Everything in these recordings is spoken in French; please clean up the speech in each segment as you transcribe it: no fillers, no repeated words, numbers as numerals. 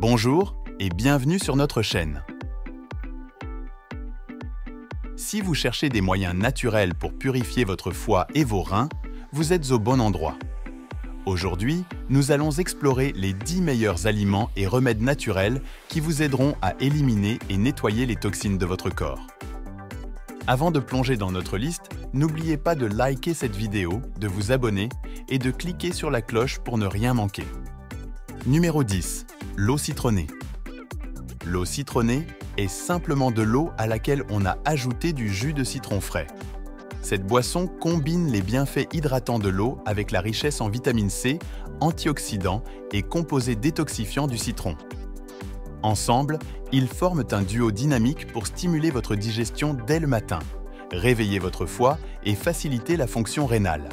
Bonjour et bienvenue sur notre chaîne. Si vous cherchez des moyens naturels pour purifier votre foie et vos reins, vous êtes au bon endroit. Aujourd'hui, nous allons explorer les 10 meilleurs aliments et remèdes naturels qui vous aideront à éliminer et nettoyer les toxines de votre corps. Avant de plonger dans notre liste, n'oubliez pas de liker cette vidéo, de vous abonner et de cliquer sur la cloche pour ne rien manquer. Numéro 10. L'eau citronnée. L'eau citronnée est simplement de l'eau à laquelle on a ajouté du jus de citron frais. Cette boisson combine les bienfaits hydratants de l'eau avec la richesse en vitamine C, antioxydants et composés détoxifiants du citron. Ensemble, ils forment un duo dynamique pour stimuler votre digestion dès le matin, réveiller votre foie et faciliter la fonction rénale.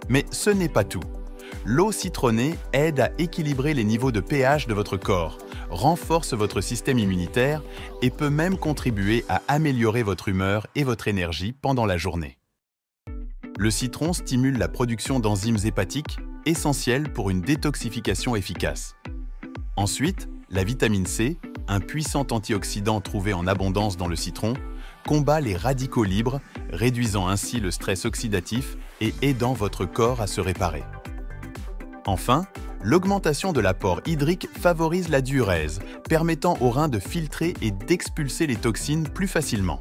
Mais ce n'est pas tout. L'eau citronnée aide à équilibrer les niveaux de pH de votre corps, renforce votre système immunitaire et peut même contribuer à améliorer votre humeur et votre énergie pendant la journée. Le citron stimule la production d'enzymes hépatiques, essentielles pour une détoxification efficace. Ensuite, la vitamine C, un puissant antioxydant trouvé en abondance dans le citron, combat les radicaux libres, réduisant ainsi le stress oxydatif et aidant votre corps à se réparer. Enfin, l'augmentation de l'apport hydrique favorise la diurèse, permettant aux reins de filtrer et d'expulser les toxines plus facilement.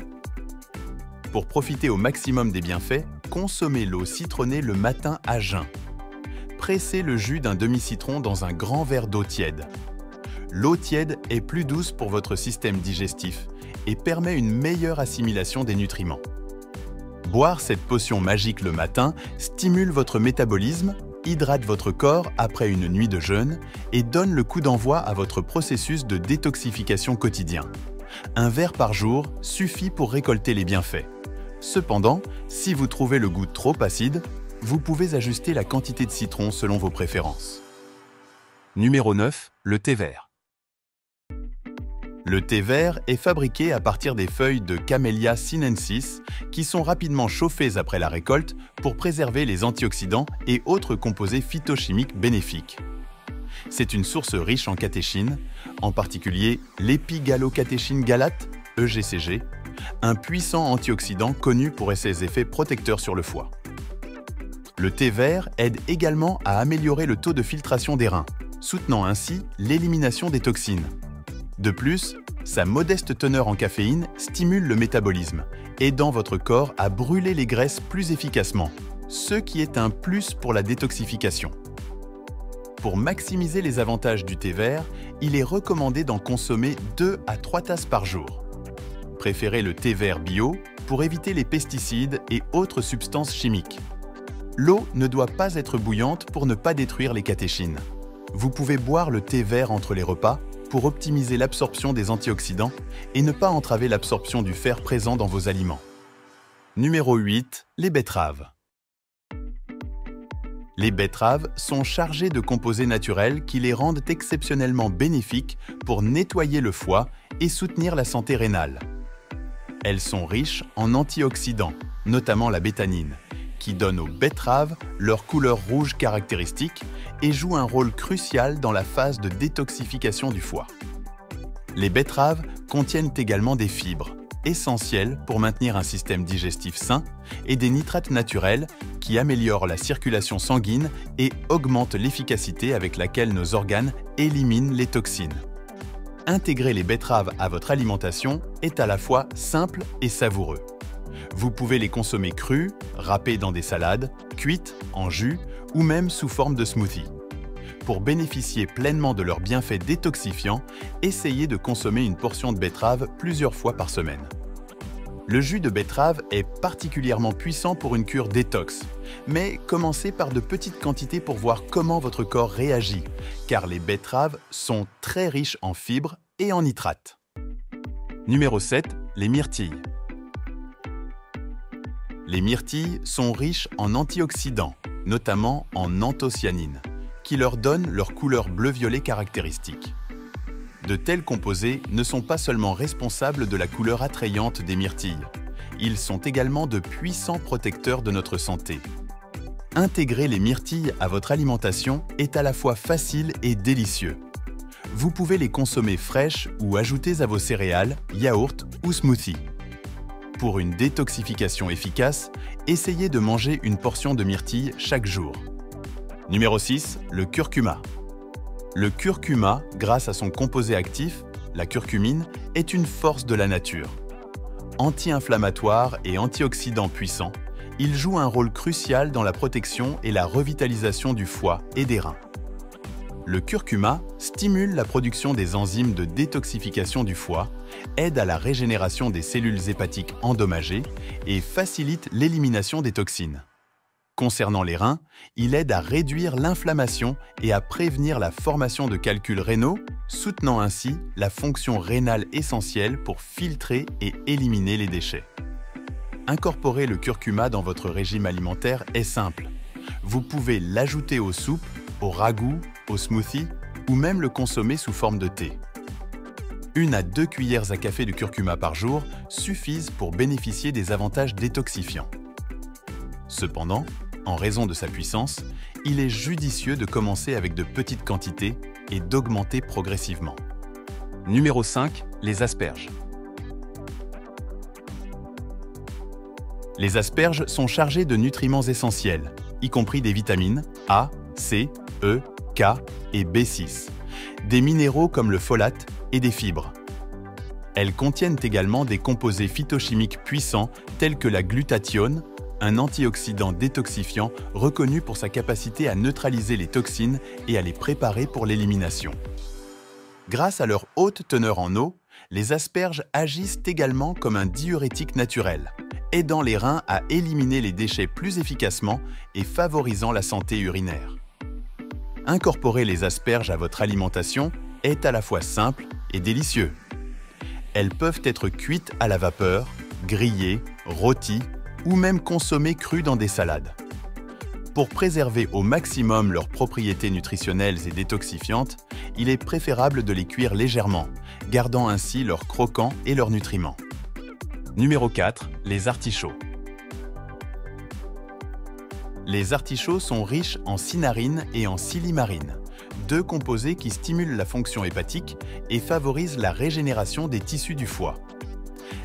Pour profiter au maximum des bienfaits, consommez l'eau citronnée le matin à jeun. Pressez le jus d'un demi-citron dans un grand verre d'eau tiède. L'eau tiède est plus douce pour votre système digestif et permet une meilleure assimilation des nutriments. Boire cette potion magique le matin stimule votre métabolisme, hydrate votre corps après une nuit de jeûne et donne le coup d'envoi à votre processus de détoxification quotidien. Un verre par jour suffit pour récolter les bienfaits. Cependant, si vous trouvez le goût trop acide, vous pouvez ajuster la quantité de citron selon vos préférences. Numéro 9. Le thé vert. Le thé vert est fabriqué à partir des feuilles de Camellia sinensis qui sont rapidement chauffées après la récolte pour préserver les antioxydants et autres composés phytochimiques bénéfiques. C'est une source riche en catéchines, en particulier l'épigallocatechin galate, EGCG, un puissant antioxydant connu pour ses effets protecteurs sur le foie. Le thé vert aide également à améliorer le taux de filtration des reins, soutenant ainsi l'élimination des toxines. De plus, sa modeste teneur en caféine stimule le métabolisme, aidant votre corps à brûler les graisses plus efficacement, ce qui est un plus pour la détoxification. Pour maximiser les avantages du thé vert, il est recommandé d'en consommer 2 à 3 tasses par jour. Préférez le thé vert bio pour éviter les pesticides et autres substances chimiques. L'eau ne doit pas être bouillante pour ne pas détruire les catéchines. Vous pouvez boire le thé vert entre les repas pour optimiser l'absorption des antioxydants et ne pas entraver l'absorption du fer présent dans vos aliments. Numéro 8. Les betteraves. Les betteraves sont chargées de composés naturels qui les rendent exceptionnellement bénéfiques pour nettoyer le foie et soutenir la santé rénale. Elles sont riches en antioxydants, notamment la bétanine, qui donne aux betteraves leur couleur rouge caractéristique et joue un rôle crucial dans la phase de détoxification du foie. Les betteraves contiennent également des fibres, essentielles pour maintenir un système digestif sain, et des nitrates naturels qui améliorent la circulation sanguine et augmentent l'efficacité avec laquelle nos organes éliminent les toxines. Intégrer les betteraves à votre alimentation est à la fois simple et savoureux. Vous pouvez les consommer crues, râpées dans des salades, cuites, en jus ou même sous forme de smoothie. Pour bénéficier pleinement de leurs bienfaits détoxifiants, essayez de consommer une portion de betterave plusieurs fois par semaine. Le jus de betterave est particulièrement puissant pour une cure détox, mais commencez par de petites quantités pour voir comment votre corps réagit, car les betteraves sont très riches en fibres et en nitrates. Numéro 7. Les myrtilles. Les myrtilles sont riches en antioxydants, notamment en anthocyanine, qui leur donnent leur couleur bleu-violet caractéristique. De tels composés ne sont pas seulement responsables de la couleur attrayante des myrtilles, ils sont également de puissants protecteurs de notre santé. Intégrer les myrtilles à votre alimentation est à la fois facile et délicieux. Vous pouvez les consommer fraîches ou ajoutées à vos céréales, yaourts ou smoothies. Pour une détoxification efficace, essayez de manger une portion de myrtille chaque jour. Numéro 6. Le curcuma. Le curcuma, grâce à son composé actif, la curcumine, est une force de la nature. Anti-inflammatoire et antioxydant puissant, il joue un rôle crucial dans la protection et la revitalisation du foie et des reins. Le curcuma stimule la production des enzymes de détoxification du foie, aide à la régénération des cellules hépatiques endommagées et facilite l'élimination des toxines. Concernant les reins, il aide à réduire l'inflammation et à prévenir la formation de calculs rénaux, soutenant ainsi la fonction rénale essentielle pour filtrer et éliminer les déchets. Incorporer le curcuma dans votre régime alimentaire est simple. Vous pouvez l'ajouter aux soupes, aux ragoûts, aux smoothies ou même le consommer sous forme de thé. 1 à 2 cuillères à café de curcuma par jour suffisent pour bénéficier des avantages détoxifiants. Cependant, en raison de sa puissance, il est judicieux de commencer avec de petites quantités et d'augmenter progressivement. Numéro 5. Les asperges. Les asperges sont chargées de nutriments essentiels, y compris des vitamines A, C, E, K et B6, des minéraux comme le folate et des fibres. Elles contiennent également des composés phytochimiques puissants tels que la glutathione, un antioxydant détoxifiant reconnu pour sa capacité à neutraliser les toxines et à les préparer pour l'élimination. Grâce à leur haute teneur en eau, les asperges agissent également comme un diurétique naturel, aidant les reins à éliminer les déchets plus efficacement et favorisant la santé urinaire. Incorporer les asperges à votre alimentation est à la fois simple et délicieux. Elles peuvent être cuites à la vapeur, grillées, rôties ou même consommées crues dans des salades. Pour préserver au maximum leurs propriétés nutritionnelles et détoxifiantes, il est préférable de les cuire légèrement, gardant ainsi leur croquant et leurs nutriments. Numéro 4. Les artichauts. Les artichauts sont riches en cinarine et en silimarine, deux composés qui stimulent la fonction hépatique et favorisent la régénération des tissus du foie.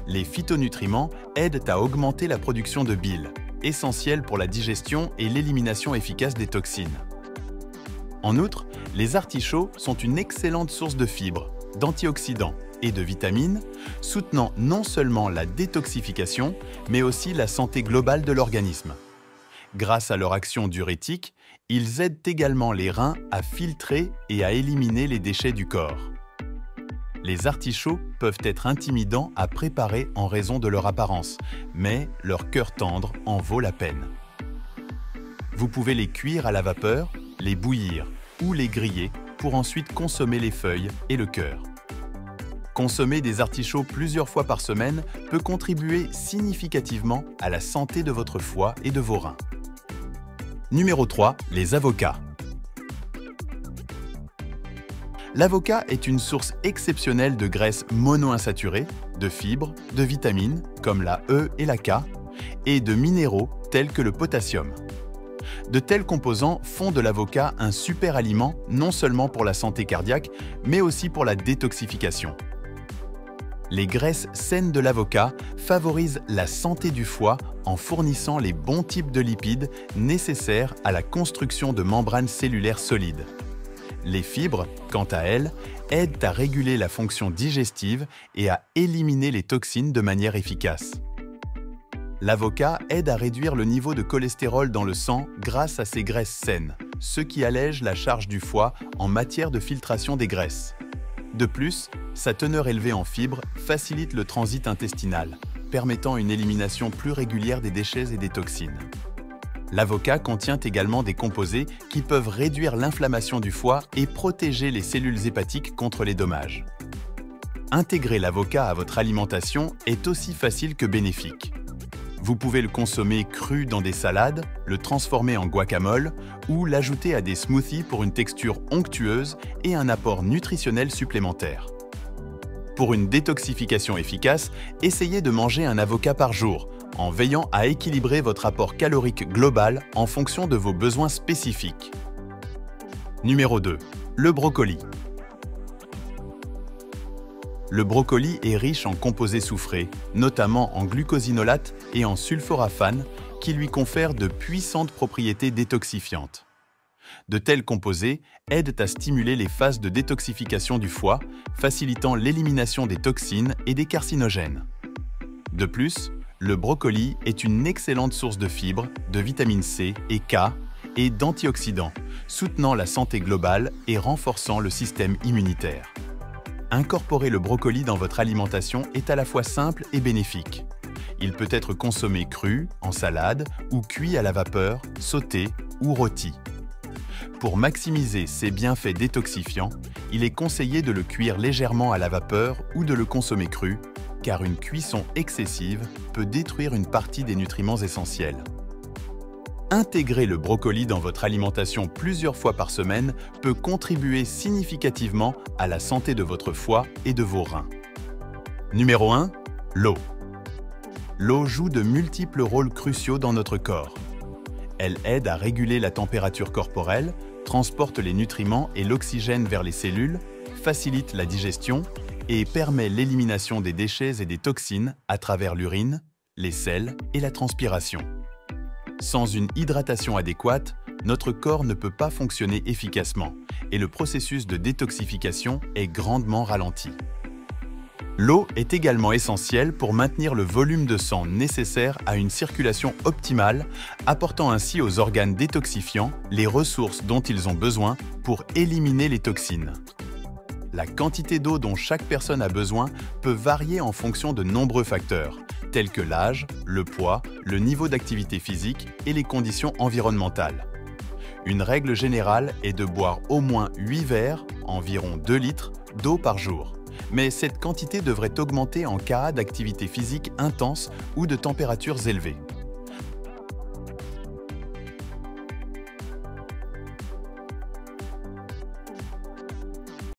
Les phytonutriments aident à augmenter la production de bile, essentielle pour la digestion et l'élimination efficace des toxines. En outre, les artichauts sont une excellente source de fibres, d'antioxydants et de vitamines, soutenant non seulement la détoxification, mais aussi la santé globale de l'organisme. Grâce à leur action diurétique, ils aident également les reins à filtrer et à éliminer les déchets du corps. Les artichauts peuvent être intimidants à préparer en raison de leur apparence, mais leur cœur tendre en vaut la peine. Vous pouvez les cuire à la vapeur, les bouillir ou les griller pour ensuite consommer les feuilles et le cœur. Consommer des artichauts plusieurs fois par semaine peut contribuer significativement à la santé de votre foie et de vos reins. Numéro 3. Les avocats. L'avocat est une source exceptionnelle de graisses monoinsaturées, de fibres, de vitamines comme la E et la K, et de minéraux tels que le potassium. De tels composants font de l'avocat un super aliment non seulement pour la santé cardiaque, mais aussi pour la détoxification. Les graisses saines de l'avocat favorisent la santé du foie en fournissant les bons types de lipides nécessaires à la construction de membranes cellulaires solides. Les fibres, quant à elles, aident à réguler la fonction digestive et à éliminer les toxines de manière efficace. L'avocat aide à réduire le niveau de cholestérol dans le sang grâce à ses graisses saines, ce qui allège la charge du foie en matière de filtration des graisses. De plus, sa teneur élevée en fibres facilite le transit intestinal, permettant une élimination plus régulière des déchets et des toxines. L'avocat contient également des composés qui peuvent réduire l'inflammation du foie et protéger les cellules hépatiques contre les dommages. Intégrer l'avocat à votre alimentation est aussi facile que bénéfique. Vous pouvez le consommer cru dans des salades, le transformer en guacamole ou l'ajouter à des smoothies pour une texture onctueuse et un apport nutritionnel supplémentaire. Pour une détoxification efficace, essayez de manger un avocat par jour, en veillant à équilibrer votre apport calorique global en fonction de vos besoins spécifiques. Numéro 2. Le brocoli. Le brocoli est riche en composés soufrés, notamment en glucosinolates et en sulforaphane, qui lui confèrent de puissantes propriétés détoxifiantes. De tels composés aident à stimuler les phases de détoxification du foie, facilitant l'élimination des toxines et des carcinogènes. De plus, le brocoli est une excellente source de fibres, de vitamine C et K et d'antioxydants, soutenant la santé globale et renforçant le système immunitaire. Incorporer le brocoli dans votre alimentation est à la fois simple et bénéfique. Il peut être consommé cru, en salade ou cuit à la vapeur, sauté ou rôti. Pour maximiser ses bienfaits détoxifiants, il est conseillé de le cuire légèrement à la vapeur ou de le consommer cru, car une cuisson excessive peut détruire une partie des nutriments essentiels. Intégrer le brocoli dans votre alimentation plusieurs fois par semaine peut contribuer significativement à la santé de votre foie et de vos reins. Numéro 1. L'eau. L'eau joue de multiples rôles cruciaux dans notre corps. Elle aide à réguler la température corporelle, transporte les nutriments et l'oxygène vers les cellules, facilite la digestion et permet l'élimination des déchets et des toxines à travers l'urine, les selles et la transpiration. Sans une hydratation adéquate, notre corps ne peut pas fonctionner efficacement et le processus de détoxification est grandement ralenti. L'eau est également essentielle pour maintenir le volume de sang nécessaire à une circulation optimale, apportant ainsi aux organes détoxifiants les ressources dont ils ont besoin pour éliminer les toxines. La quantité d'eau dont chaque personne a besoin peut varier en fonction de nombreux facteurs, tels que l'âge, le poids, le niveau d'activité physique et les conditions environnementales. Une règle générale est de boire au moins 8 verres, environ 2 litres, d'eau par jour. Mais cette quantité devrait augmenter en cas d'activité physique intense ou de températures élevées.